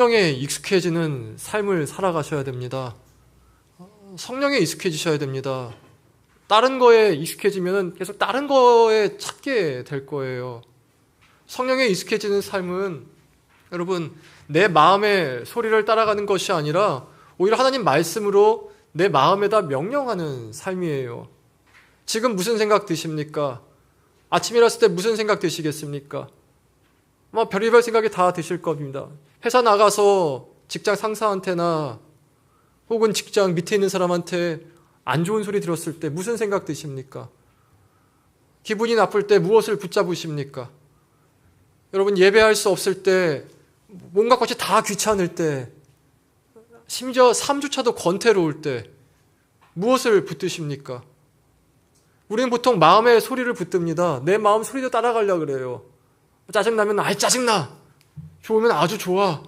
성령에 익숙해지는 삶을 살아가셔야 됩니다. 성령에 익숙해지셔야 됩니다. 다른 거에 익숙해지면 계속 다른 거에 찾게 될 거예요. 성령에 익숙해지는 삶은 여러분 내 마음의 소리를 따라가는 것이 아니라 오히려 하나님 말씀으로 내 마음에다 명령하는 삶이에요. 지금 무슨 생각 드십니까? 아침 일어났을 때 무슨 생각 드시겠습니까? 별의별 생각이 다 드실 겁니다. 회사 나가서 직장 상사한테나 혹은 직장 밑에 있는 사람한테 안 좋은 소리 들었을 때 무슨 생각 드십니까? 기분이 나쁠 때 무엇을 붙잡으십니까? 여러분 예배할 수 없을 때 뭔가 것이 다 귀찮을 때 심지어 3주차도 권태로울 때 무엇을 붙드십니까? 우리는 보통 마음의 소리를 붙듭니다. 내 마음 소리도 따라가려고 그래요. 짜증나면 아이 짜증나. 좋으면 아주 좋아.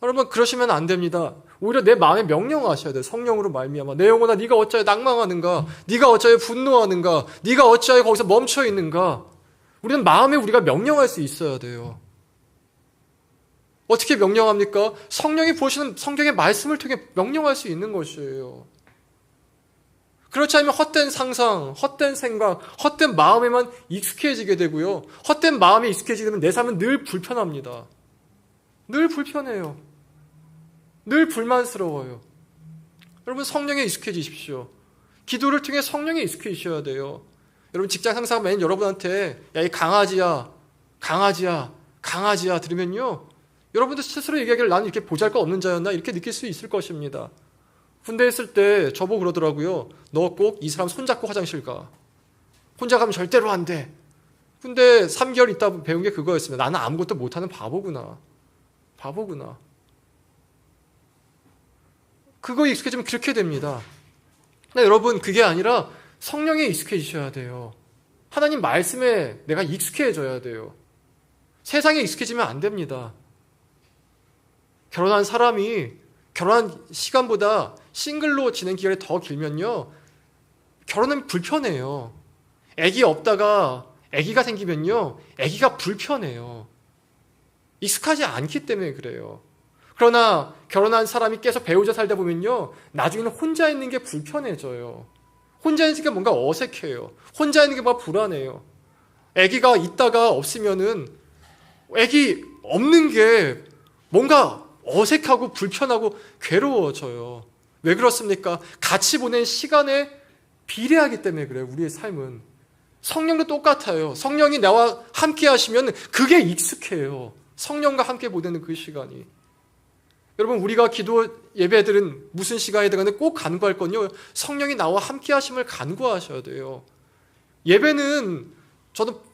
여러분 그러시면 안 됩니다. 오히려 내 마음에 명령하셔야 돼요. 성령으로 말미암아 내 영혼아 네가 어찌하여 낭망하는가? 네가 어찌하여 분노하는가? 네가 어찌하여 거기서 멈춰 있는가? 우리는 마음에 우리가 명령할 수 있어야 돼요. 어떻게 명령합니까? 성령이 보시는 성경의 말씀을 통해 명령할 수 있는 것이에요. 그렇지 않으면 헛된 상상, 헛된 생각, 헛된 마음에만 익숙해지게 되고요. 헛된 마음에 익숙해지게 되면 내 삶은 늘 불편합니다. 늘 불편해요. 늘 불만스러워요. 여러분 성령에 익숙해지십시오. 기도를 통해 성령에 익숙해지셔야 돼요. 여러분 직장 상사가 맨 여러분한테 야 이 강아지야 강아지야 강아지야 들으면요. 여러분들 스스로 얘기하기를 나는 이렇게 보잘것없는 자였나 이렇게 느낄 수 있을 것입니다. 군대 있을 때 저보고 그러더라고요. 너 꼭 이 사람 손잡고 화장실 가. 혼자 가면 절대로 안 돼. 근데 3개월 있다 배운 게 그거였습니다. 나는 아무것도 못하는 바보구나. 바보구나. 그거에 익숙해지면 그렇게 됩니다. 근데 여러분 그게 아니라 성령에 익숙해지셔야 돼요. 하나님 말씀에 내가 익숙해져야 돼요. 세상에 익숙해지면 안 됩니다. 결혼한 사람이 결혼한 시간보다 싱글로 지낸 기간이 더 길면요. 결혼은 불편해요. 아기 없다가 아기가 생기면요. 아기가 불편해요. 익숙하지 않기 때문에 그래요. 그러나 결혼한 사람이 계속 배우자 살다 보면요. 나중에는 혼자 있는 게 불편해져요. 혼자 있는 게 뭔가 어색해요. 혼자 있는 게 막 불안해요. 아기가 있다가 없으면은 아기 없는 게 뭔가 어색하고 불편하고 괴로워져요. 왜 그렇습니까? 같이 보낸 시간에 비례하기 때문에 그래요. 우리의 삶은. 성령도 똑같아요. 성령이 나와 함께 하시면 그게 익숙해요. 성령과 함께 보내는 그 시간이. 여러분 우리가 기도 예배들은 무슨 시간에 들어가는데 꼭 간구할 건요. 성령이 나와 함께 하심을 간구하셔야 돼요. 예배는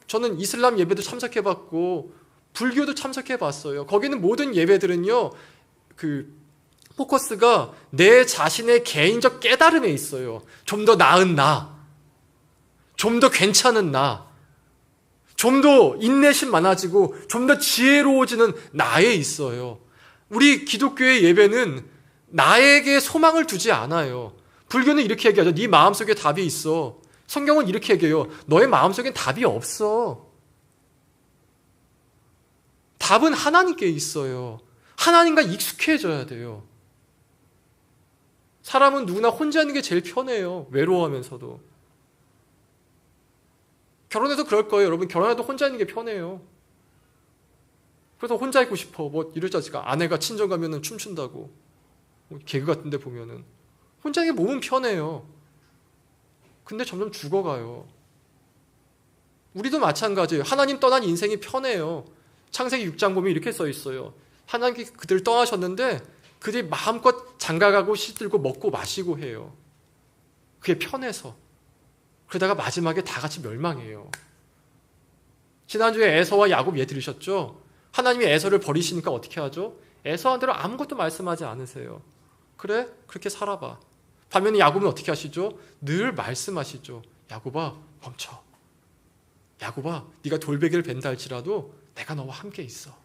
저는 이슬람 예배도 참석해봤고 불교도 참석해봤어요. 거기는 모든 예배들은요. 그 포커스가 내 자신의 개인적 깨달음에 있어요. 좀 더 나은 나, 좀 더 괜찮은 나, 좀 더 인내심 많아지고 좀 더 지혜로워지는 나에 있어요. 우리 기독교의 예배는 나에게 소망을 두지 않아요. 불교는 이렇게 얘기하죠. 네 마음속에 답이 있어. 성경은 이렇게 얘기해요. 너의 마음속엔 답이 없어. 답은 하나님께 있어요. 하나님과 익숙해져야 돼요. 사람은 누구나 혼자 있는 게 제일 편해요. 외로워하면서도. 결혼해도 그럴 거예요. 여러분 결혼해도 혼자 있는 게 편해요. 그래서 혼자 있고 싶어. 뭐 이럴 자식아 아내가 친정 가면은 춤춘다고. 개그 같은데 보면은 혼자 있는 게 몸은 편해요. 근데 점점 죽어가요. 우리도 마찬가지예요. 하나님 떠난 인생이 편해요. 창세기 6장 보면 이렇게 써 있어요. 하나님께 그들을 떠나셨는데 그들이 마음껏 장가가고 시들고 먹고 마시고 해요. 그게 편해서. 그러다가 마지막에 다 같이 멸망해요. 지난주에 에서와 야곱 예 들으셨죠? 하나님이 에서를 버리시니까 어떻게 하죠? 에서한테는 아무것도 말씀하지 않으세요. 그래? 그렇게 살아봐. 반면에 야곱은 어떻게 하시죠? 늘 말씀하시죠. 야곱아 멈춰. 야곱아 네가 돌베개를 벤다 할지라도 내가 너와 함께 있어.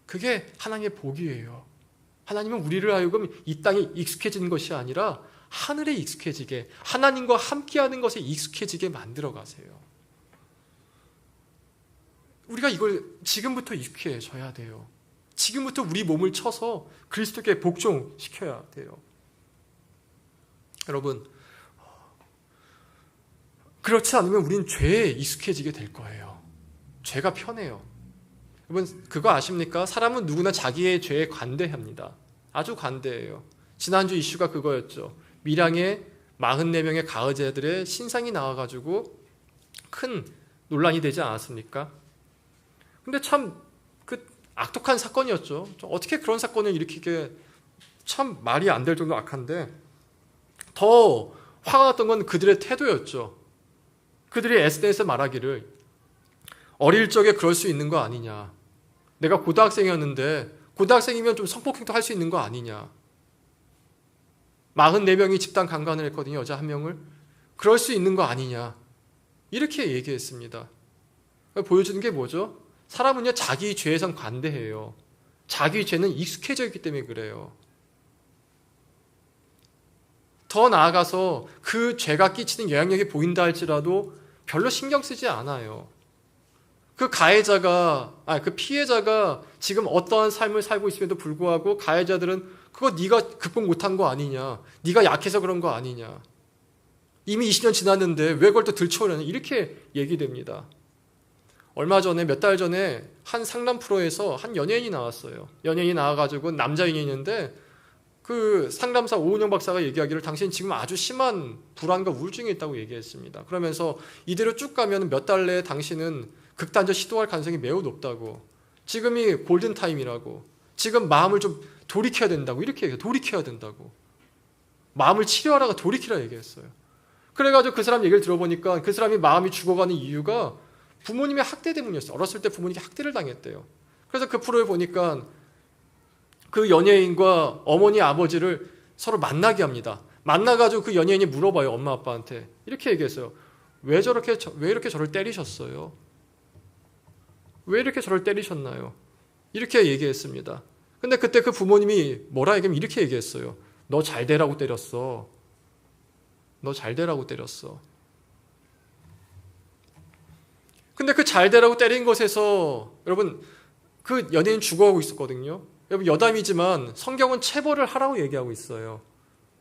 그게 하나님의 복이에요. 하나님은 우리를 하여금 이 땅에 익숙해지는 것이 아니라 하늘에 익숙해지게 하나님과 함께하는 것에 익숙해지게 만들어 가세요. 우리가 이걸 지금부터 익숙해져야 돼요. 지금부터 우리 몸을 쳐서 그리스도께 복종시켜야 돼요. 여러분, 그렇지 않으면 우리는 죄에 익숙해지게 될 거예요. 죄가 편해요. 여러분, 그거 아십니까? 사람은 누구나 자기의 죄에 관대합니다. 아주 관대해요. 지난주 이슈가 그거였죠. 밀양의 44명의 가해자들의 신상이 나와가지고 큰 논란이 되지 않았습니까? 근데 참 그 악독한 사건이었죠. 어떻게 그런 사건을 일으키게, 참 말이 안 될 정도로 악한데, 더 화가 났던 건 그들의 태도였죠. 그들이 SNS에 말하기를 어릴 적에 그럴 수 있는 거 아니냐. 내가 고등학생이었는데 고등학생이면 좀 성폭행도 할 수 있는 거 아니냐. 44명이 집단 강간을 했거든요. 여자 1명을. 그럴 수 있는 거 아니냐. 이렇게 얘기했습니다. 보여주는 게 뭐죠? 사람은요, 자기 죄에선 관대해요. 자기 죄는 익숙해져 있기 때문에 그래요. 더 나아가서 그 죄가 끼치는 영향력이 보인다 할지라도 별로 신경 쓰지 않아요. 그 피해자가 지금 어떠한 삶을 살고 있음에도 불구하고 가해자들은 그거 네가 극복 못한 거 아니냐. 네가 약해서 그런 거 아니냐. 이미 20년 지났는데 왜 그걸 또 들춰오려냐. 이렇게 얘기됩니다. 얼마 전에, 몇 달 전에 한 상담 프로에서 한 연예인이 나왔어요. 연예인이 나와가지고 남자 연예인인데 그 상담사 오은영 박사가 얘기하기를 당신 지금 아주 심한 불안과 우울증이 있다고 얘기했습니다. 그러면서 이대로 쭉 가면 몇 달 내에 당신은 극단적 시도할 가능성이 매우 높다고. 지금이 골든타임이라고. 지금 마음을 좀 돌이켜야 된다고. 이렇게 얘기해요. 돌이켜야 된다고. 마음을 치료하라가 돌이키라 얘기했어요. 그래가지고 그 사람 얘기를 들어보니까 그 사람이 마음이 죽어가는 이유가 부모님의 학대 때문이었어요. 어렸을 때 부모님이 학대를 당했대요. 그래서 그 프로에 보니까 그 연예인과 어머니 아버지를 서로 만나게 합니다. 만나가지고 그 연예인이 물어봐요. 엄마 아빠한테. 이렇게 얘기했어요. 왜 이렇게 저를 때리셨어요? 왜 이렇게 저를 때리셨나요? 이렇게 얘기했습니다. 근데 그때 그 부모님이 뭐라 얘기하면 이렇게 얘기했어요. 너 잘 되라고 때렸어. 너 잘 되라고 때렸어. 근데 그 잘 되라고 때린 것에서 여러분 그 연예인 죽어가고 있었거든요. 여러분 여담이지만 성경은 체벌을 하라고 얘기하고 있어요.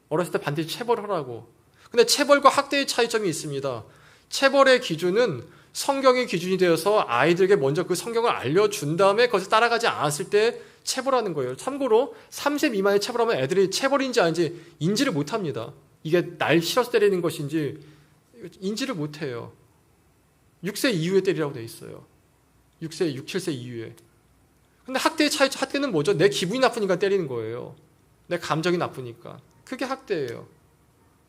어렸을 때 반드시 체벌을 하라고. 근데 체벌과 학대의 차이점이 있습니다. 체벌의 기준은 성경의 기준이 되어서 아이들에게 먼저 그 성경을 알려준 다음에 그것을 따라가지 않았을 때 체벌하는 거예요. 참고로 3세 미만의 체벌하면 애들이 체벌인지 아닌지 인지를 못합니다. 이게 날 실어서 때리는 것인지 인지를 못해요. 6세 이후에 때리라고 돼 있어요. 6세, 6, 7세 이후에. 근데 학대는 뭐죠? 내 기분이 나쁘니까 때리는 거예요. 내 감정이 나쁘니까. 그게 학대예요.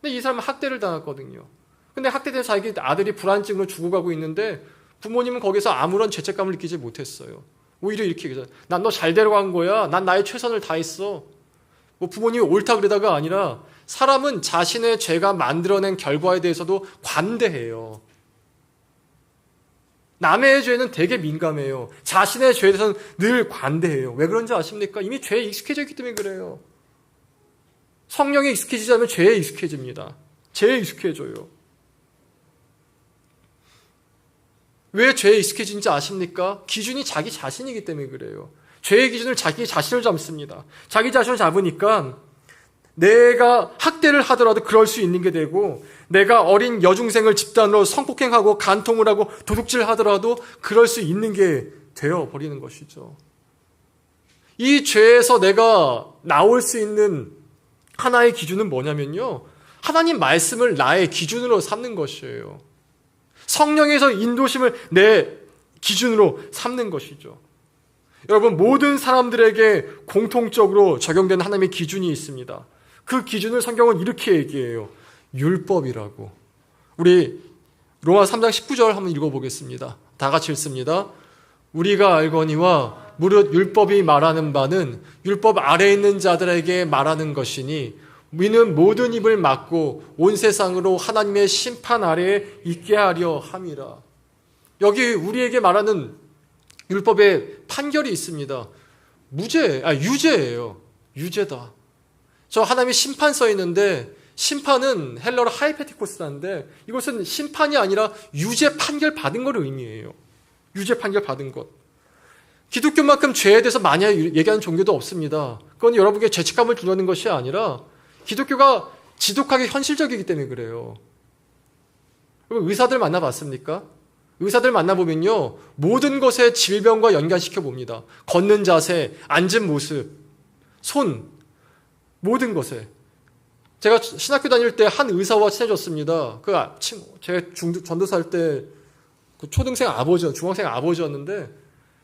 근데 이 사람은 학대를 당했거든요. 근데 학대된 자기 아들이 불안증으로 죽어가고 있는데 부모님은 거기서 아무런 죄책감을 느끼지 못했어요. 오히려 이렇게 얘기해요. 난 너 잘 데려간 거야. 난 나의 최선을 다했어. 뭐 부모님이 옳다 그러다가 아니라 사람은 자신의 죄가 만들어낸 결과에 대해서도 관대해요. 남의 죄는 되게 민감해요. 자신의 죄에 대해서는 늘 관대해요. 왜 그런지 아십니까? 이미 죄에 익숙해져 있기 때문에 그래요. 성령에 익숙해지지 않으면 죄에 익숙해집니다. 죄에 익숙해져요. 왜 죄에 익숙해진지 아십니까? 기준이 자기 자신이기 때문에 그래요. 죄의 기준을 자기 자신을 잡습니다. 자기 자신을 잡으니까 내가 학대를 하더라도 그럴 수 있는 게 되고, 내가 어린 여중생을 집단으로 성폭행하고 간통을 하고 도둑질하더라도 그럴 수 있는 게 되어버리는 것이죠. 이 죄에서 내가 나올 수 있는 하나의 기준은 뭐냐면요, 하나님 말씀을 나의 기준으로 삼는 것이에요. 성령에서 인도심을 내 기준으로 삼는 것이죠. 여러분, 모든 사람들에게 공통적으로 적용되는 하나님의 기준이 있습니다. 그 기준을 성경은 이렇게 얘기해요. 율법이라고. 우리 로마 3장 19절 한번 읽어보겠습니다. 다 같이 읽습니다. 우리가 알거니와 무릇 율법이 말하는 바는 율법 아래에 있는 자들에게 말하는 것이니 이는 모든 입을 막고 온 세상으로 하나님의 심판 아래에 있게 하려 함이라. 여기 우리에게 말하는 율법의 판결이 있습니다. 유죄예요. 유죄다. 저 하나님의 심판 써 있는데, 심판은 헬러로 하이페티코스라는데 이것은 심판이 아니라 유죄 판결 받은 걸 의미해요. 유죄 판결 받은 것. 기독교만큼 죄에 대해서 많이 얘기하는 종교도 없습니다. 그건 여러분에게 죄책감을 주려는 것이 아니라 기독교가 지독하게 현실적이기 때문에 그래요. 의사들 만나봤습니까? 의사들 만나보면요, 모든 것에 질병과 연관시켜 봅니다. 걷는 자세, 앉은 모습, 손, 모든 것에. 제가 신학교 다닐 때 한 의사와 친해졌습니다. 제가 전도사 할 때 그 초등생 아버지, 중학생 아버지였는데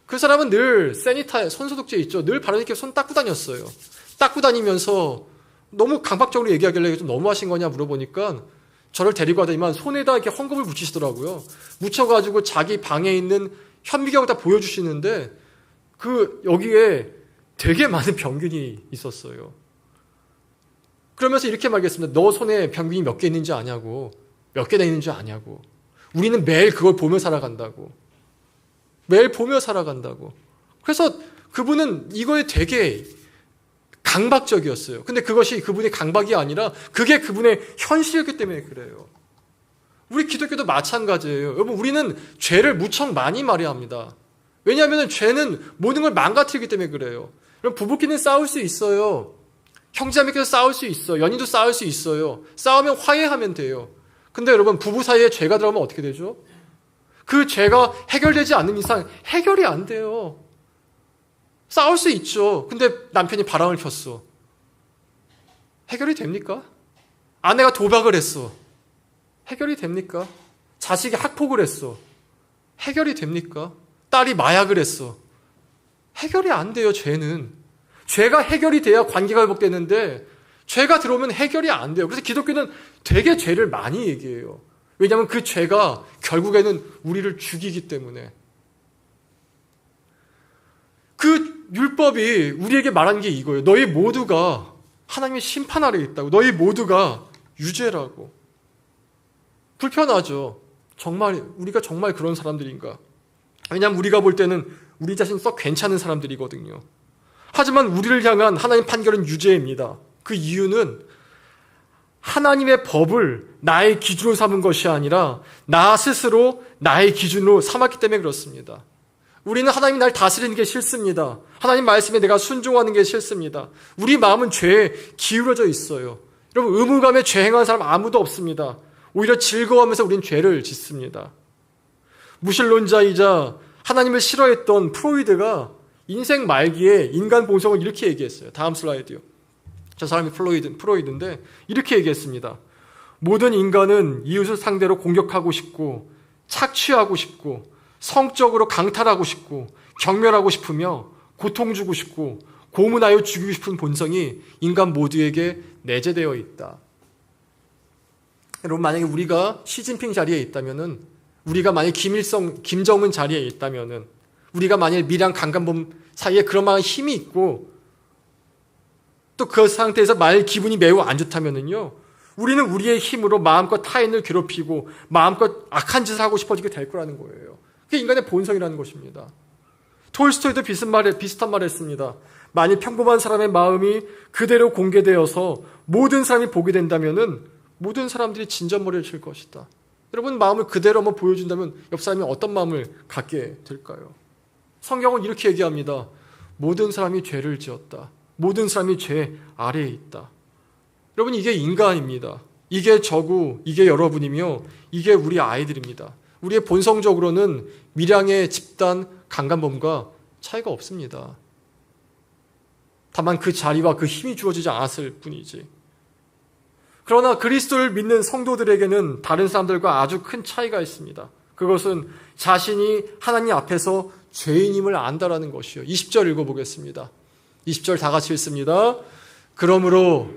그 사람은 늘 손소독제 있죠. 늘 바르게 손 닦고 다녔어요. 닦고 다니면서 너무 강박적으로 얘기하길래 좀 너무하신 거냐 물어보니까 저를 데리고 가더니만 손에다 이렇게 헝겊을 묻히시더라고요. 묻혀가지고 자기 방에 있는 현미경을 다 보여주시는데 여기에 되게 많은 병균이 있었어요. 그러면서 이렇게 말했습니다. 너 손에 병균이 몇 개 있는지 아냐고. 몇 개나 있는지 아냐고. 우리는 매일 그걸 보며 살아간다고. 매일 보며 살아간다고. 그래서 그분은 이거에 되게 강박적이었어요. 근데 그것이 그분의 강박이 아니라 그게 그분의 현실이었기 때문에 그래요. 우리 기독교도 마찬가지예요. 여러분, 우리는 죄를 무척 많이 말해야 합니다. 왜냐하면 죄는 모든 걸 망가뜨리기 때문에 그래요. 여러분, 부부끼리는 싸울 수 있어요. 형제자매끼리 싸울 수 있어요. 연인도 싸울 수 있어요. 싸우면 화해하면 돼요. 근데 여러분, 부부 사이에 죄가 들어가면 어떻게 되죠? 그 죄가 해결되지 않는 이상 해결이 안 돼요. 싸울 수 있죠. 근데 남편이 바람을 폈어. 해결이 됩니까? 아내가 도박을 했어. 해결이 됩니까? 자식이 학폭을 했어. 해결이 됩니까? 딸이 마약을 했어. 해결이 안 돼요, 죄는. 죄가 해결이 돼야 관계가 회복되는데 죄가 들어오면 해결이 안 돼요. 그래서 기독교는 되게 죄를 많이 얘기해요. 왜냐하면 그 죄가 결국에는 우리를 죽이기 때문에. 그 율법이 우리에게 말하는 게 이거예요. 너희 모두가 하나님의 심판 아래에 있다고. 너희 모두가 유죄라고. 불편하죠. 우리가 정말 그런 사람들인가. 왜냐하면 우리가 볼 때는 우리 자신 썩 괜찮은 사람들이거든요. 하지만 우리를 향한 하나님 판결은 유죄입니다. 그 이유는 하나님의 법을 나의 기준으로 삼은 것이 아니라 나 스스로 나의 기준으로 삼았기 때문에 그렇습니다. 우리는 하나님이 날 다스리는 게 싫습니다. 하나님 말씀에 내가 순종하는 게 싫습니다. 우리 마음은 죄에 기울어져 있어요. 여러분, 의무감에 죄 행하는 사람 아무도 없습니다. 오히려 즐거워하면서 우리는 죄를 짓습니다. 무신론자이자 하나님을 싫어했던 프로이드가 인생 말기에 인간 본성을 이렇게 얘기했어요. 다음 슬라이드요. 저 사람이 프로이드인데 이렇게 얘기했습니다. 모든 인간은 이웃을 상대로 공격하고 싶고 착취하고 싶고 성적으로 강탈하고 싶고 경멸하고 싶으며 고통 주고 싶고 고문하여 죽이고 싶은 본성이 인간 모두에게 내재되어 있다. 여러분, 만약에 우리가 시진핑 자리에 있다면은, 우리가 만약에 김정은 자리에 있다면은, 우리가 만약에 미량 강간범 사이에 그런 만한 힘이 있고 또 그 상태에서 만약 기분이 매우 안 좋다면은요, 우리는 우리의 힘으로 마음껏 타인을 괴롭히고 마음껏 악한 짓을 하고 싶어지게 될 거라는 거예요. 그게 인간의 본성이라는 것입니다. 톨스토이도 비슷한 말을 했습니다. 만일 평범한 사람의 마음이 그대로 공개되어서 모든 사람이 보게 된다면은 모든 사람들이 진전머리를 칠 것이다. 여러분, 마음을 그대로 한번 보여준다면 옆 사람이 어떤 마음을 갖게 될까요? 성경은 이렇게 얘기합니다. 모든 사람이 죄를 지었다. 모든 사람이 죄 아래에 있다. 여러분, 이게 인간입니다. 이게 저고, 이게 여러분이며, 이게 우리 아이들입니다. 우리의 본성적으로는 미량의 집단 강간범과 차이가 없습니다. 다만 그 자리와 그 힘이 주어지지 않았을 뿐이지. 그러나 그리스도를 믿는 성도들에게는 다른 사람들과 아주 큰 차이가 있습니다. 그것은 자신이 하나님 앞에서 죄인임을 안다라는 것이요. 20절 읽어보겠습니다. 20절 다 같이 읽습니다. 그러므로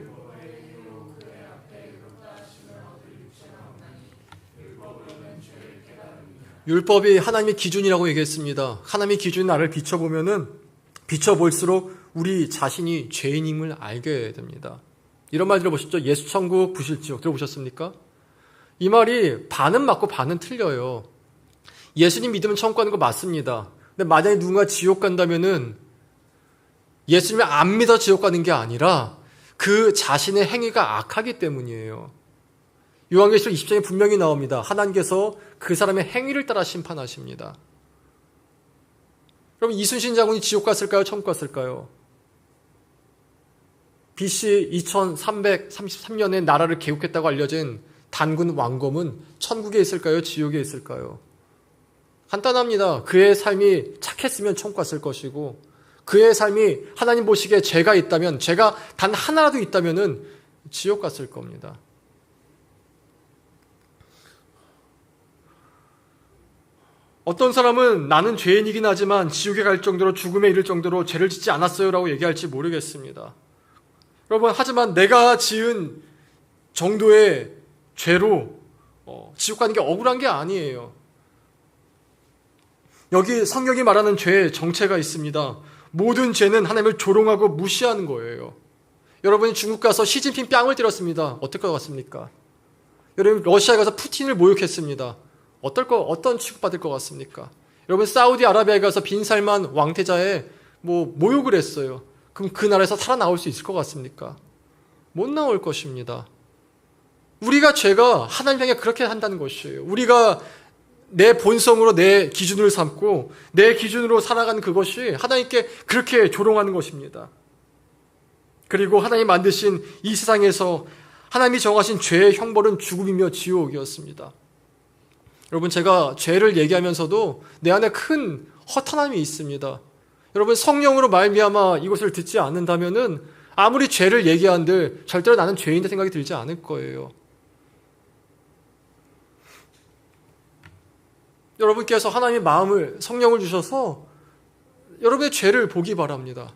율법이 하나님의 기준이라고 얘기했습니다. 하나님의 기준 나를 비춰볼수록 우리 자신이 죄인임을 알게 됩니다. 이런 말 들어보셨죠? 예수 천국 부실지옥 들어보셨습니까? 이 말이 반은 맞고 반은 틀려요. 예수님 믿으면 천국 가는 거 맞습니다. 근데 만약에 누군가 지옥 간다면은 예수님을 안 믿어 지옥 가는 게 아니라 그 자신의 행위가 악하기 때문이에요. 요한계시록 20장에 분명히 나옵니다. 하나님께서 그 사람의 행위를 따라 심판하십니다. 여러분 이순신 장군이 지옥 갔을까요? 천국 갔을까요? BC 2333년에 나라를 개국했다고 알려진 단군 왕검은 천국에 있을까요? 지옥에 있을까요? 간단합니다. 그의 삶이 착했으면 천국 갔을 것이고 그의 삶이 하나님 보시기에 죄가 있다면, 죄가 단 하나라도 있다면 지옥 갔을 겁니다. 어떤 사람은 나는 죄인이긴 하지만 지옥에 갈 정도로, 죽음에 이를 정도로 죄를 짓지 않았어요 라고 얘기할지 모르겠습니다. 여러분, 하지만 내가 지은 정도의 죄로 지옥 가는 게 억울한 게 아니에요. 여기 성경이 말하는 죄의 정체가 있습니다. 모든 죄는 하나님을 조롱하고 무시하는 거예요. 여러분이 중국 가서 시진핑 뺨을 때렸습니다. 어떨 것 같습니까? 여러분 러시아에 가서 푸틴을 모욕했습니다. 어떤 취급받을 것 같습니까? 여러분 사우디아라비아에 가서 빈살만 왕태자의 모욕을 했어요. 그럼 그 나라에서 살아나올 수 있을 것 같습니까? 못 나올 것입니다. 우리가 죄가 하나님 향해 그렇게 한다는 것이에요. 우리가 내 본성으로 내 기준을 삼고 내 기준으로 살아가는 그것이 하나님께 그렇게 조롱하는 것입니다. 그리고 하나님 만드신 이 세상에서 하나님이 정하신 죄의 형벌은 죽음이며 지옥이었습니다. 여러분, 제가 죄를 얘기하면서도 내 안에 큰 허탄함이 있습니다. 여러분, 성령으로 말미암아 이것을 듣지 않는다면은 아무리 죄를 얘기한들 절대로 나는 죄인의 생각이 들지 않을 거예요. 여러분께서 하나님의 마음을, 성령을 주셔서 여러분의 죄를 보기 바랍니다.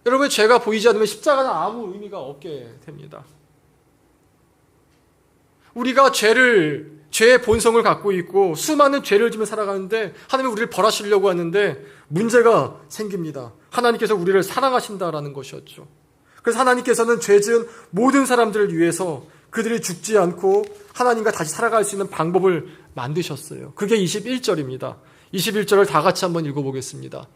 여러분의 죄가 보이지 않으면 십자가는 아무 의미가 없게 됩니다. 우리가 죄의 본성을 갖고 있고 수많은 죄를 지며 살아가는데 하나님은 우리를 벌하시려고 하는데 문제가 생깁니다. 하나님께서 우리를 사랑하신다라는 것이었죠. 그래서 하나님께서는 죄 지은 모든 사람들을 위해서 그들이 죽지 않고 하나님과 다시 살아갈 수 있는 방법을 만드셨어요. 그게 21절입니다. 21절을 다 같이 한번 읽어보겠습니다.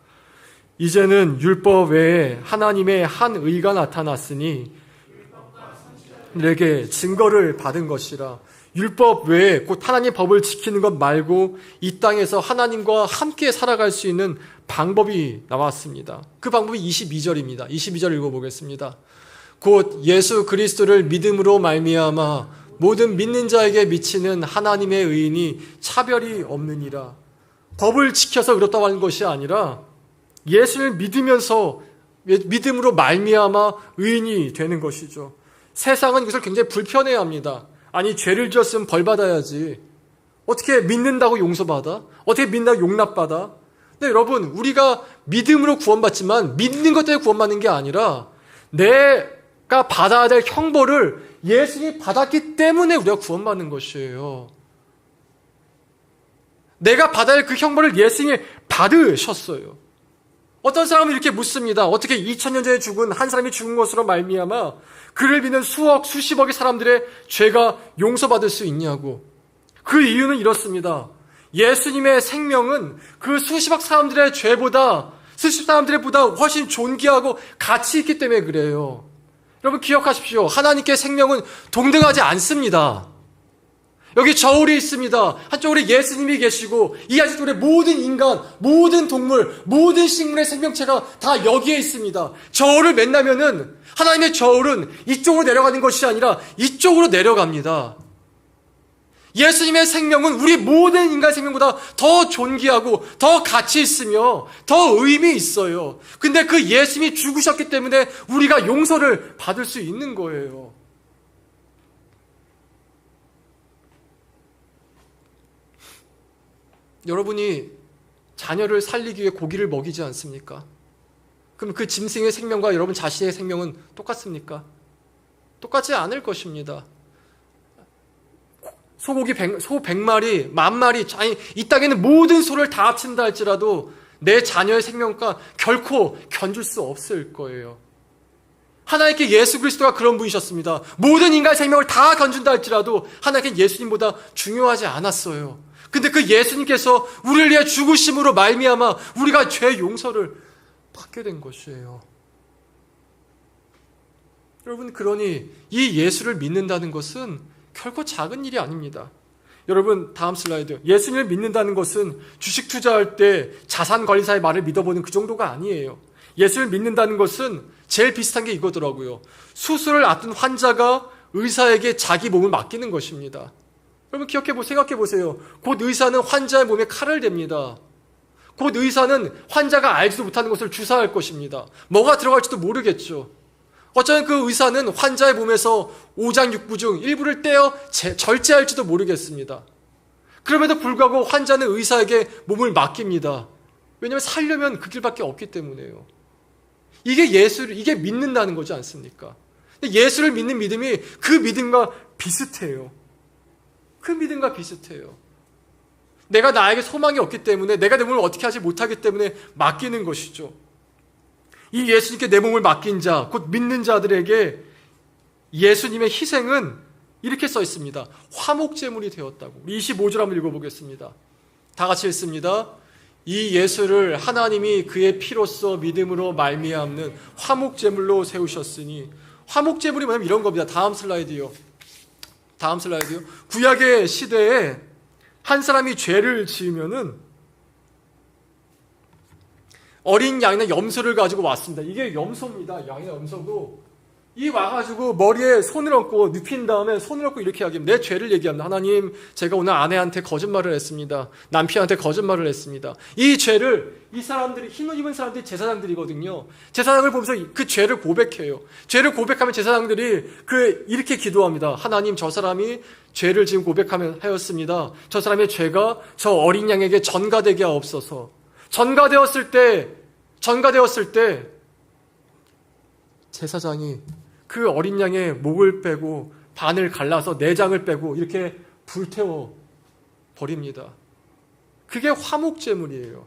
이제는 율법 외에 하나님의 한 의가 나타났으니 내게 증거를 받은 것이라. 율법 외에 곧 하나님의 법을 지키는 것 말고 이 땅에서 하나님과 함께 살아갈 수 있는 방법이 나왔습니다. 그 방법이 22절입니다. 22절 읽어보겠습니다. 곧 예수 그리스도를 믿음으로 말미암아 모든 믿는 자에게 미치는 하나님의 의인이 차별이 없느니라. 법을 지켜서 의롭다고 하는 것이 아니라 예수를 믿으면서 믿음으로 말미암아 의인이 되는 것이죠. 세상은 이것을 굉장히 불편해합니다. 아니, 죄를 지었으면 벌 받아야지. 어떻게 믿는다고 용서받아? 어떻게 믿는다고 용납받아? 근데 여러분, 우리가 믿음으로 구원받지만 믿는 것 때문에 구원받는 게 아니라 내가 받아야 될 형벌을 예수님이 받았기 때문에 우리가 구원받는 것이에요. 내가 받아야 할 그 형벌을 예수님이 받으셨어요. 어떤 사람은 이렇게 묻습니다. 어떻게 2000년 전에 죽은 한 사람이 죽은 것으로 말미암아 그를 믿는 수억, 수십억의 사람들의 죄가 용서받을 수 있냐고. 그 이유는 이렇습니다. 예수님의 생명은 그 수십억 사람들의 죄보다, 수십 사람들보다 훨씬 존귀하고 가치 있기 때문에 그래요. 여러분 기억하십시오. 하나님께 생명은 동등하지 않습니다. 여기 저울이 있습니다. 한쪽으로 예수님이 계시고 이 한쪽으로 모든 인간, 모든 동물, 모든 식물의 생명체가 다 여기에 있습니다. 저울을 맨나면은 하나님의 저울은 이쪽으로 내려가는 것이 아니라 이쪽으로 내려갑니다. 예수님의 생명은 우리 모든 인간 생명보다 더 존귀하고 더 가치 있으며 더 의미 있어요. 근데 그 예수님이 죽으셨기 때문에 우리가 용서를 받을 수 있는 거예요. 여러분이 자녀를 살리기 위해 고기를 먹이지 않습니까? 그럼 그 짐승의 생명과 여러분 자신의 생명은 똑같습니까? 똑같지 않을 것입니다. 소 100마리, 10,000마리, 아니 이 땅에는 모든 소를 다 합친다 할지라도 내 자녀의 생명과 결코 견줄 수 없을 거예요. 하나님께 예수 그리스도가 그런 분이셨습니다. 모든 인간의 생명을 다 견준다 할지라도 하나님께 예수님보다 중요하지 않았어요. 근데 그 예수님께서 우리를 위해 죽으심으로 말미암아 우리가 죄 용서를 받게 된 것이에요. 여러분, 그러니 이 예수를 믿는다는 것은 결코 작은 일이 아닙니다. 여러분 다음 슬라이드. 예수님을 믿는다는 것은 주식 투자할 때 자산관리사의 말을 믿어보는 그 정도가 아니에요. 예수를 믿는다는 것은 제일 비슷한 게 이거더라고요. 수술을 앞둔 환자가 의사에게 자기 몸을 맡기는 것입니다. 여러분 생각해 보세요. 곧 의사는 환자의 몸에 칼을 댑니다. 곧 의사는 환자가 알지도 못하는 것을 주사할 것입니다. 뭐가 들어갈지도 모르겠죠. 어쩌면 그 의사는 환자의 몸에서 오장육부 중 일부를 떼어 절제할지도 모르겠습니다. 그럼에도 불구하고 환자는 의사에게 몸을 맡깁니다. 왜냐하면 살려면 그 길밖에 없기 때문에요. 이게 믿는다는 거지 않습니까? 예수를 믿는 믿음이 그 믿음과 비슷해요. 그 믿음과 비슷해요. 내가 나에게 소망이 없기 때문에, 내가 내 몸을 어떻게 하지 못하기 때문에 맡기는 것이죠. 이 예수님께 내 몸을 맡긴 자, 곧 믿는 자들에게 예수님의 희생은 이렇게 써 있습니다. 화목제물이 되었다고. 25절 한번 읽어보겠습니다. 다 같이 읽습니다. 이 예수를 하나님이 그의 피로써 믿음으로 말미암는 화목제물로 세우셨으니, 화목제물이 뭐냐면 이런 겁니다. 다음 슬라이드요. 구약의 시대에 한 사람이 죄를 지으면은 어린 양이나 염소를 가지고 왔습니다. 이게 염소입니다. 양이나 염소고, 이 와가지고 머리에 손을 얹고 눕힌 다음에 손을 얹고 이렇게 이야기합니다. 내 죄를 얘기합니다. 하나님, 제가 오늘 아내한테 거짓말을 했습니다. 남편한테 거짓말을 했습니다. 이 죄를 이 사람들이, 흰옷 입은 사람들이 제사장들이거든요. 제사장을 보면서 그 죄를 고백해요. 죄를 고백하면 제사장들이 이렇게 기도합니다. 하나님, 저 사람이 죄를 지금 고백하였습니다. 저 사람의 죄가 저 어린 양에게 전가되게 하옵소서. 전가되었을 때 제사장이 그 어린 양의 목을 빼고 반을 갈라서 내장을 빼고 이렇게 불태워 버립니다. 그게 화목제물이에요.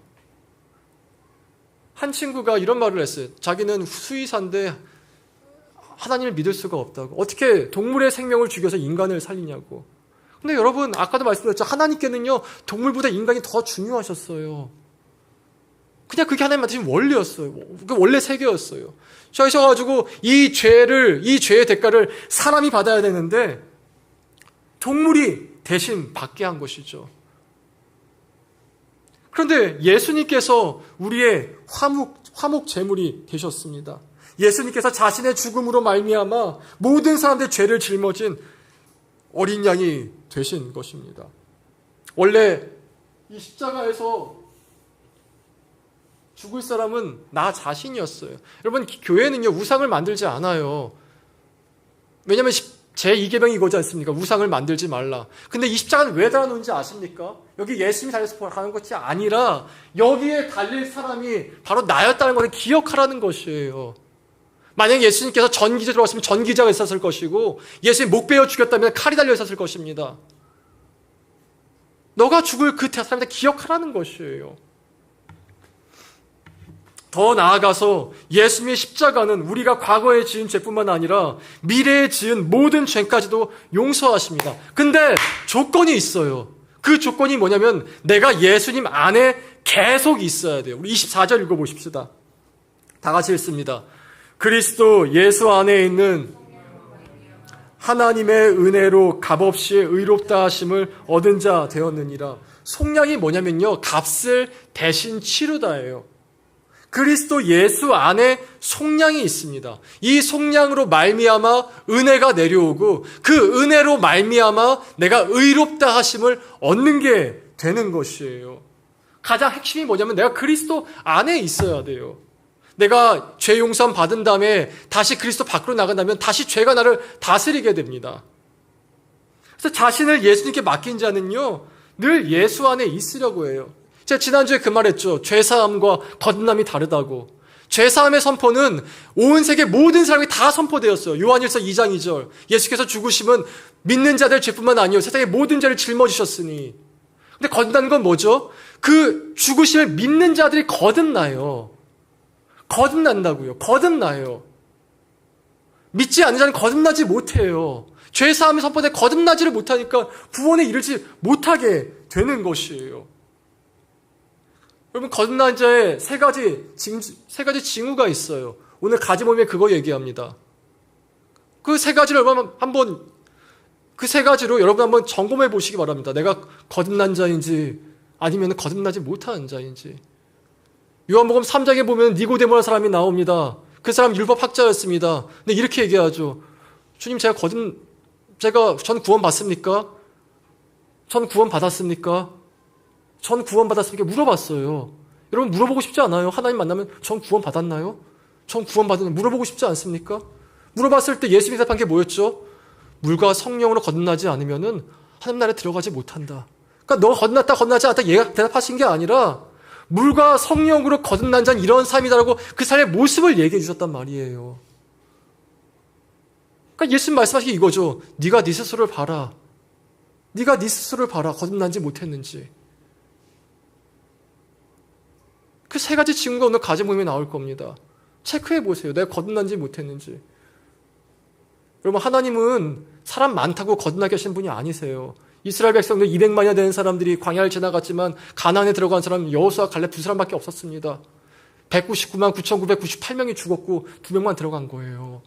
한 친구가 이런 말을 했어요. 자기는 수의사인데 하나님을 믿을 수가 없다고. 어떻게 동물의 생명을 죽여서 인간을 살리냐고. 근데 여러분, 아까도 말씀드렸죠. 하나님께는요, 동물보다 인간이 더 중요하셨어요. 그냥 그게 하나님 맡으신 원리였어요. 그 원래 세계였어요. 그러셔가지고 이 죄의 대가를 사람이 받아야 되는데 동물이 대신 받게 한 것이죠. 그런데 예수님께서 우리의 화목 제물이 되셨습니다. 예수님께서 자신의 죽음으로 말미암아 모든 사람들의 죄를 짊어진 어린 양이 되신 것입니다. 원래 이 십자가에서 죽을 사람은 나 자신이었어요. 여러분, 교회는요, 우상을 만들지 않아요. 왜냐하면 제2계명이 이거지 않습니까? 우상을 만들지 말라. 근데 이 십자가는 왜 달아놓은지 아십니까? 여기 예수님이 달려서 가는 것이 아니라 여기에 달릴 사람이 바로 나였다는 것을 기억하라는 것이에요. 만약에 예수님께서 전기자 들어왔으면 전기자가 있었을 것이고, 예수님 목 베어 죽였다면 칼이 달려 있었을 것입니다. 너가 죽을 그 사람한테 기억하라는 것이에요. 더 나아가서 예수님의 십자가는 우리가 과거에 지은 죄뿐만 아니라 미래에 지은 모든 죄까지도 용서하십니다. 근데 조건이 있어요. 그 조건이 뭐냐면 내가 예수님 안에 계속 있어야 돼요. 우리 24절 읽어보십시다. 다 같이 읽습니다. 그리스도 예수 안에 있는 하나님의 은혜로 값없이 의롭다 하심을 얻은 자 되었느니라. 속량이 뭐냐면요, 값을 대신 치르다예요. 그리스도 예수 안에 속량이 있습니다. 이 속량으로 말미암아 은혜가 내려오고 그 은혜로 말미암아 내가 의롭다 하심을 얻는 게 되는 것이에요. 가장 핵심이 뭐냐면 내가 그리스도 안에 있어야 돼요. 내가 죄 용서함 받은 다음에 다시 그리스도 밖으로 나간다면 다시 죄가 나를 다스리게 됩니다. 그래서 자신을 예수님께 맡긴 자는요, 늘 예수 안에 있으려고 해요. 제가 지난주에 그 말했죠. 죄사함과 거듭남이 다르다고. 죄사함의 선포는 온 세계 모든 사람이 다 선포되었어요. 요한일서 2장 2절. 예수께서 죽으심은 믿는 자들 죄뿐만 아니요 세상의 모든 죄를 짊어지셨으니. 근데 거듭나는 건 뭐죠? 그 죽으심을 믿는 자들이 거듭나요. 거듭난다고요. 거듭나요. 믿지 않는 자는 거듭나지 못해요. 죄사함의 선포에 거듭나지를 못하니까 구원에 이르지 못하게 되는 것이에요. 여러분, 거듭난 자의 세 가지 징후가 있어요. 오늘 가지모임에 그거 얘기합니다. 그 세 가지를 한번 그 세 가지로 여러분 한번 점검해 보시기 바랍니다. 내가 거듭난 자인지 아니면 거듭나지 못한 자인지. 요한복음 3장에 보면 니고데모라는 사람이 나옵니다. 그 사람 율법학자였습니다. 근데 이렇게 얘기하죠. 주님, 전 구원 받습니까? 전 구원 받았습니까? 전 구원 받았습니까? 물어봤어요. 여러분 물어보고 싶지 않아요? 하나님 만나면 전 구원 받았나요? 전 구원 받았나요? 물어보고 싶지 않습니까? 물어봤을 때 예수님이 대답한 게 뭐였죠? 물과 성령으로 거듭나지 않으면은 하나님 나라에 들어가지 못한다. 그러니까 너 거듭나지 않았다 얘가 대답하신 게 아니라 물과 성령으로 거듭난 자는 이런 삶이다라고 그 삶의 모습을 얘기해 주셨단 말이에요. 그러니까 예수님 말씀하신 게 이거죠. 네가 네 스스로를 봐라. 네가 네 스스로를 봐라. 거듭난지 못했는지. 그 세 가지 증거가 오늘 가정 모임에 나올 겁니다. 체크해 보세요. 내가 거듭난지 못했는지. 여러분, 하나님은 사람 많다고 거듭나게 하신 분이 아니세요. 이스라엘 백성들 200만이나 되는 사람들이 광야를 지나갔지만 가나안에 들어간 사람은 여호수아 갈렙 두 사람밖에 없었습니다. 199만 9,998명이 죽었고 2명만 들어간 거예요.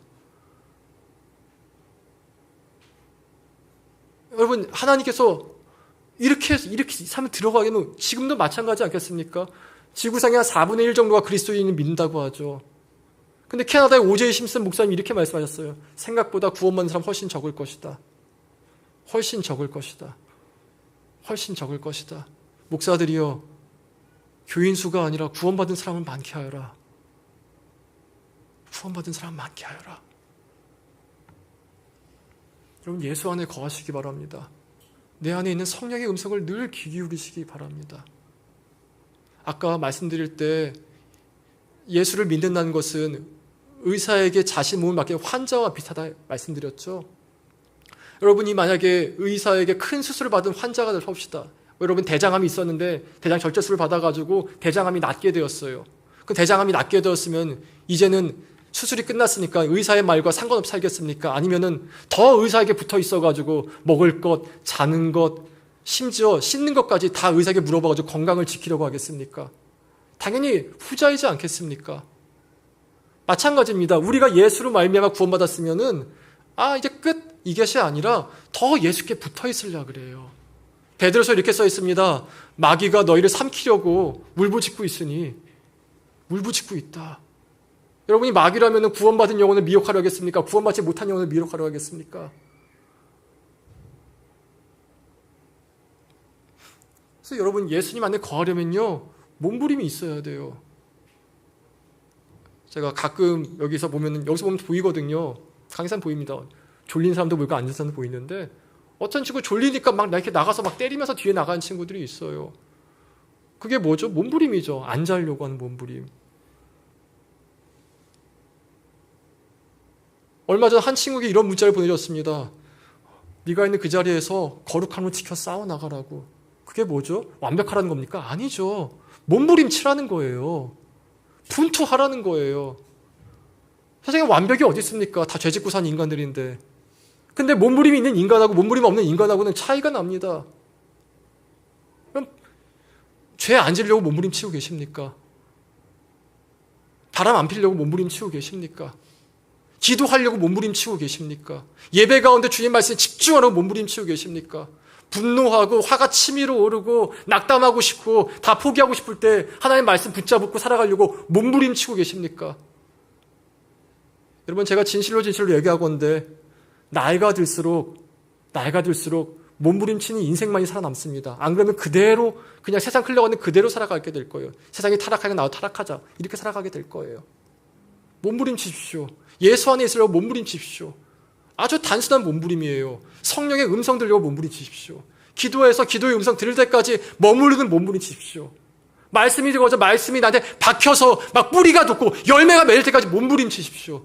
여러분, 하나님께서 이렇게 해서 이렇게 삶을 들어가기는 지금도 마찬가지 않겠습니까? 지구상의 한 4분의 1 정도가 그리스도인을 믿는다고 하죠. 근데 캐나다의 오제이 심슨 목사님이 이렇게 말씀하셨어요. 생각보다 구원받는 사람 훨씬 적을 것이다. 훨씬 적을 것이다. 훨씬 적을 것이다. 목사들이여, 교인 수가 아니라 구원받은 사람을 많게 하여라. 구원받은 사람 많게 하여라. 여러분, 예수 안에 거하시기 바랍니다. 내 안에 있는 성령의 음성을 늘 귀 기울이시기 바랍니다. 아까 말씀드릴 때 예수를 믿는다는 것은 의사에게 자신 몸을 맡긴 환자와 비슷하다 말씀드렸죠. 여러분이 만약에 의사에게 큰 수술을 받은 환자가 될 봅시다. 여러분, 대장암이 있었는데 대장 절제술을 받아가지고 대장암이 낫게 되었어요. 그 대장암이 낫게 되었으면 이제는 수술이 끝났으니까 의사의 말과 상관없이 살겠습니까? 아니면은 더 의사에게 붙어 있어가지고 먹을 것, 자는 것, 심지어 씻는 것까지 다 의사에게 물어봐가지고 건강을 지키려고 하겠습니까? 당연히 후자이지 않겠습니까? 마찬가지입니다. 우리가 예수로 말미암아 구원받았으면은 이제 끝, 이것이 아니라 더 예수께 붙어 있으려 그래요. 베드로서 이렇게 써 있습니다. 마귀가 너희를 삼키려고 울부짖고 있으니 울부짖고 있다. 여러분이 마귀라면 구원받은 영혼을 미혹하려 하겠습니까? 구원받지 못한 영혼을 미혹하려 하겠습니까? 그래서 여러분, 예수님 안에 거하려면요, 몸부림이 있어야 돼요. 제가 가끔 여기서 보면 보이거든요. 강산 보입니다. 졸린 사람도 보이고 앉은 사람도 보이는데 어떤 친구 졸리니까 막 이렇게 나가서 막 때리면서 뒤에 나가는 친구들이 있어요. 그게 뭐죠? 몸부림이죠. 안 자려고 하는 몸부림. 얼마 전 한 친구에게 이런 문자를 보내줬습니다. 네가 있는 그 자리에서 거룩함을 지켜 싸워나가라고. 그게 뭐죠? 완벽하라는 겁니까? 아니죠. 몸부림 치라는 거예요. 분투하라는 거예요. 세상에 완벽이 어디 있습니까? 다 죄짓고 산 인간들인데. 근데 몸부림이 있는 인간하고 몸부림 없는 인간하고는 차이가 납니다. 그럼 죄 안 지려고 몸부림 치고 계십니까? 바람 안 피려고 몸부림 치고 계십니까? 기도하려고 몸부림 치고 계십니까? 예배 가운데 주님 말씀에 집중하려고 몸부림 치고 계십니까? 분노하고 화가 치밀어 오르고 낙담하고 싶고 다 포기하고 싶을 때 하나님 말씀 붙잡고 살아가려고 몸부림치고 계십니까? 여러분, 제가 진실로 얘기하건대 나이가 들수록 몸부림치는 인생만이 살아남습니다. 안 그러면 그대로 그냥 세상 흘러가는 그대로 살아가게 될 거예요. 세상이 타락하면 나도 타락하자, 이렇게 살아가게 될 거예요. 몸부림치십시오. 예수 안에 있으려고 몸부림치십시오. 아주 단순한 몸부림이에요. 성령의 음성 들려고 몸부림치십시오. 기도해서 기도의 음성 들을 때까지 머무르는 몸부림치십시오. 말씀이 되고자 말씀이 나한테 박혀서 막 뿌리가 돋고 열매가 맺을 때까지 몸부림치십시오.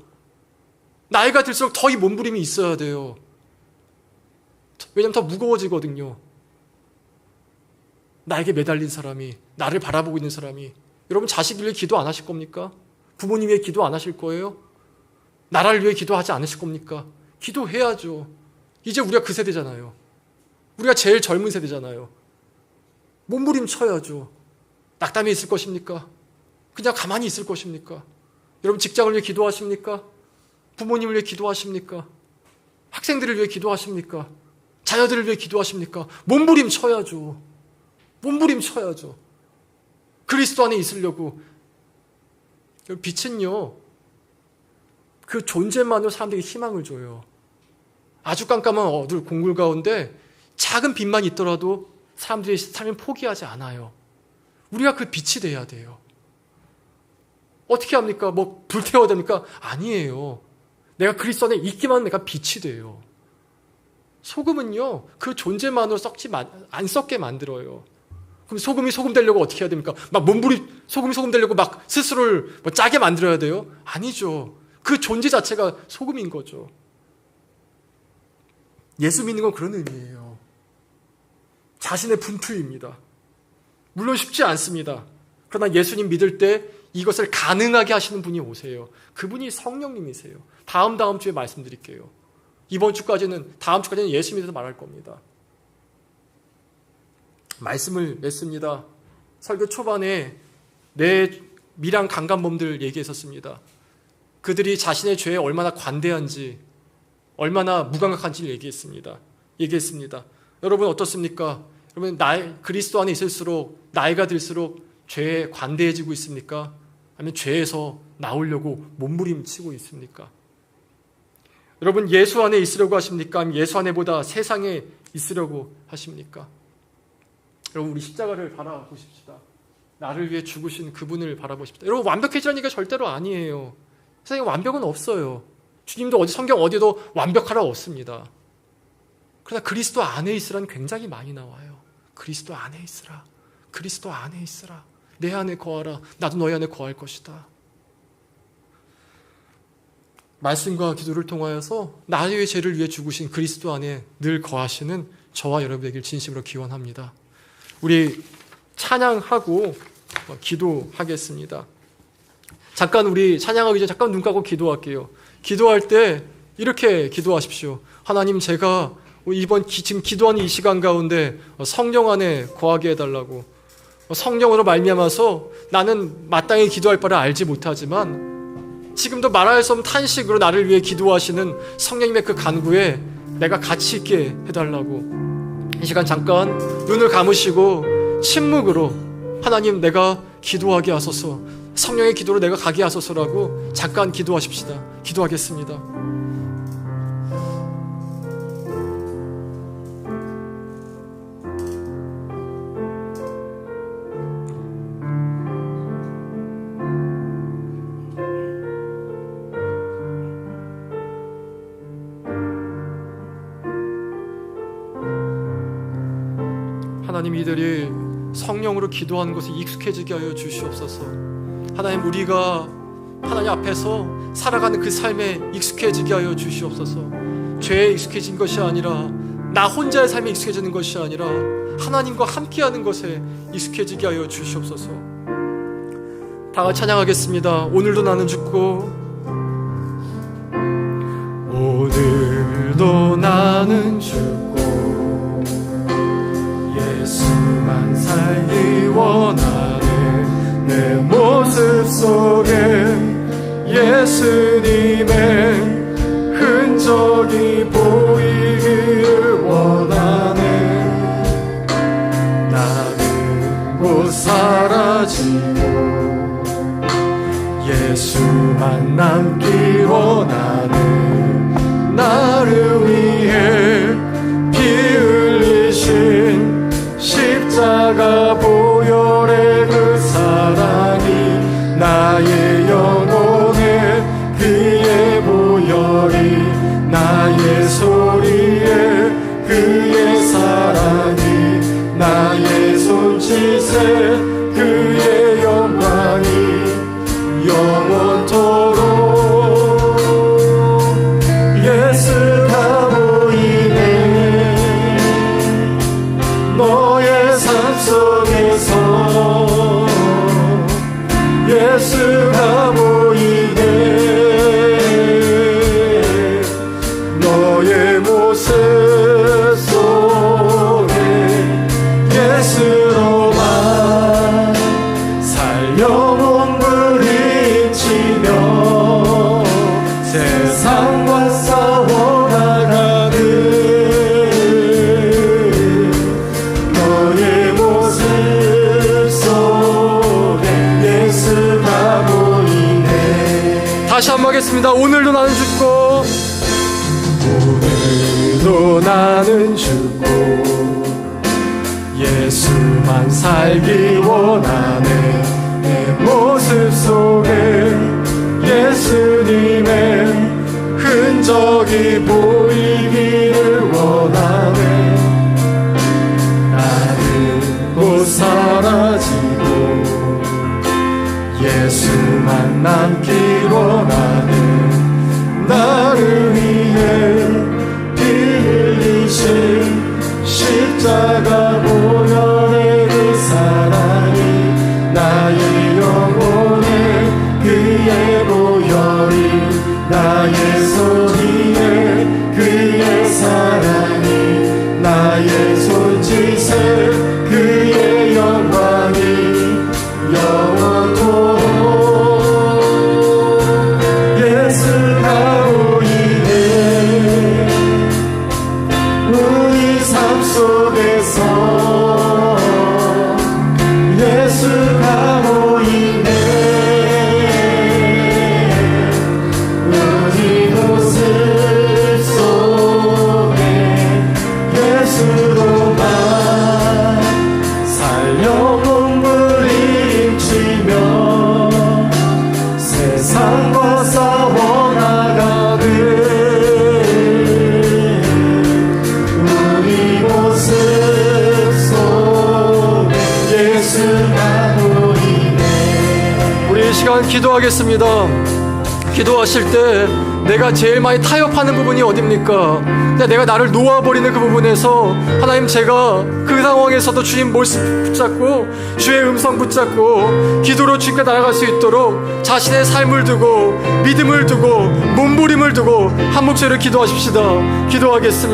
나이가 들수록 더 이 몸부림이 있어야 돼요. 왜냐하면 더 무거워지거든요. 나에게 매달린 사람이, 나를 바라보고 있는 사람이. 여러분, 자식을 위해 기도 안 하실 겁니까? 부모님 위해 기도 안 하실 거예요? 나라를 위해 기도하지 않으실 겁니까? 기도해야죠. 이제 우리가 그 세대잖아요. 우리가 제일 젊은 세대잖아요. 몸부림 쳐야죠. 낙담이 있을 것입니까? 그냥 가만히 있을 것입니까? 여러분, 직장을 위해 기도하십니까? 부모님을 위해 기도하십니까? 학생들을 위해 기도하십니까? 자녀들을 위해 기도하십니까? 몸부림쳐야죠. 몸부림쳐야죠. 그리스도 안에 있으려고. 빛은요, 그 존재만으로 사람들에게 희망을 줘요. 아주 깜깜한 어두운 공굴 가운데 작은 빛만 있더라도 사람들이 삶을 포기하지 않아요. 우리가 그 빛이 돼야 돼요. 어떻게 합니까? 뭐 불태워야 됩니까? 아니에요. 내가 그리스도 안에 있기만 하면 내가 빛이 돼요. 소금은요, 그 존재만으로 안 썩게 만들어요. 그럼 소금이 소금 되려고 어떻게 해야 됩니까? 막 소금이 소금 되려고 막 스스로를 뭐 짜게 만들어야 돼요? 아니죠. 그 존재 자체가 소금인 거죠. 예수 믿는 건 그런 의미예요. 자신의 분투입니다. 물론 쉽지 않습니다. 그러나 예수님 믿을 때 이것을 가능하게 하시는 분이 오세요. 그분이 성령님이세요. 다음 주에 말씀드릴게요. 다음 주까지는 예수 믿어서 말할 겁니다. 말씀을 맺습니다. 설교 초반에 내 미랑 강간범들 얘기했었습니다. 그들이 자신의 죄에 얼마나 관대한지, 얼마나 무감각한지를 얘기했습니다. 여러분 어떻습니까? 여러분 그리스도 안에 있을수록 나이가 들수록 죄에 관대해지고 있습니까? 아니면 죄에서 나오려고 몸부림치고 있습니까? 여러분 예수 안에 있으려고 하십니까? 아니면 예수 안에보다 세상에 있으려고 하십니까? 여러분 우리 십자가를 바라보십시다. 나를 위해 죽으신 그분을 바라보십시다. 여러분 완벽해지라는 얘기가 절대로 아니에요. 세상에 완벽은 없어요. 주님도 성경 어디도 완벽하라 없습니다. 그러나 그리스도 안에 있으라는 굉장히 많이 나와요. 그리스도 안에 있으라. 그리스도 안에 있으라. 내 안에 거하라. 나도 너희 안에 거할 것이다. 말씀과 기도를 통하여서 나의 죄를 위해 죽으신 그리스도 안에 늘 거하시는 저와 여러분에게 진심으로 기원합니다. 우리 찬양하고 기도하겠습니다. 잠깐 우리 찬양하기 전에 잠깐 눈 감고 기도할게요. 기도할 때 이렇게 기도하십시오. 하나님, 제가 지금 기도하는 이 시간 가운데 성령 안에 거하게 해달라고. 성령으로 말미암아서 나는 마땅히 기도할 바를 알지 못하지만 지금도 말할 수 없는 탄식으로 나를 위해 기도하시는 성령님의 그 간구에 내가 가치 있게 해달라고. 이 시간 잠깐 눈을 감으시고 침묵으로 하나님, 내가 기도하게 하소서, 성령의 기도로 내가 가게 하소서라고 잠깐 기도하십시다. 기도하겠습니다. 하나님, 이들이 성령으로 기도하는 것에 익숙해지게 하여 주시옵소서. 하나님, 우리가 하나님 앞에서 살아가는 그 삶에 익숙해지게 하여 주시옵소서. 죄에 익숙해진 것이 아니라, 나 혼자의 삶에 익숙해지는 것이 아니라 하나님과 함께하는 것에 익숙해지게 하여 주시옵소서. 다 같이 찬양하겠습니다. 오늘도 나는 죽고 오늘도 나는 죽고 예수만 살기 원하는 내 모습 속에 예수님의 흔적이 보이기를 원하네. 나는 곧 사라지고 예수만 남기 원하는 나를 위해 피 흘리신 십자가 보혈의 그 사랑이 나의 영혼에 그의 보혈이 나의 소리에 그의 사랑이 나의 손짓에 그의 영광이 영원토록 예수가 보이네. 너의 삶 속에서 예수가 보이네. 너의 모습 속에 예수로만 기도하겠습니다. 오늘도 나는 죽고, 오늘도 나는 죽고 예수만 살기 원하네. 내 모습 속에 예수님의 흔적이 보이기를 원하네. 나는 곧 사라지고 예수만 남길 원하네. 나를 위해 피 흘리신 십자가 보혈의 그 사랑이 나의 영혼에 그의 보혈이 나의 소리에 그의 사랑이 나의 손짓에 그의 영광이 영원토록 예수가 보이네. 우리 삶 속에서 예수가 보이네. 우리 모습 속에 예수로만 살려본 부림치며 세상 벗어워 나가는 우리 모습 속에 예수가 보이네. 우리 이 시간 기도하겠습니다. 기도하실 때 내가 제일 많이 타협하는 부분이 어딥니까? 내가 나를 놓아버리는 그 부분에서 하나님, 제가 그 상황에서도 주님 모습 붙잡고 주의 음성 붙잡고 기도로 주님께 나아갈 수 있도록 자신의 삶을 두고 믿음을 두고 몸부림을 두고 한 목소리로 기도하십시다. 기도하겠습니다.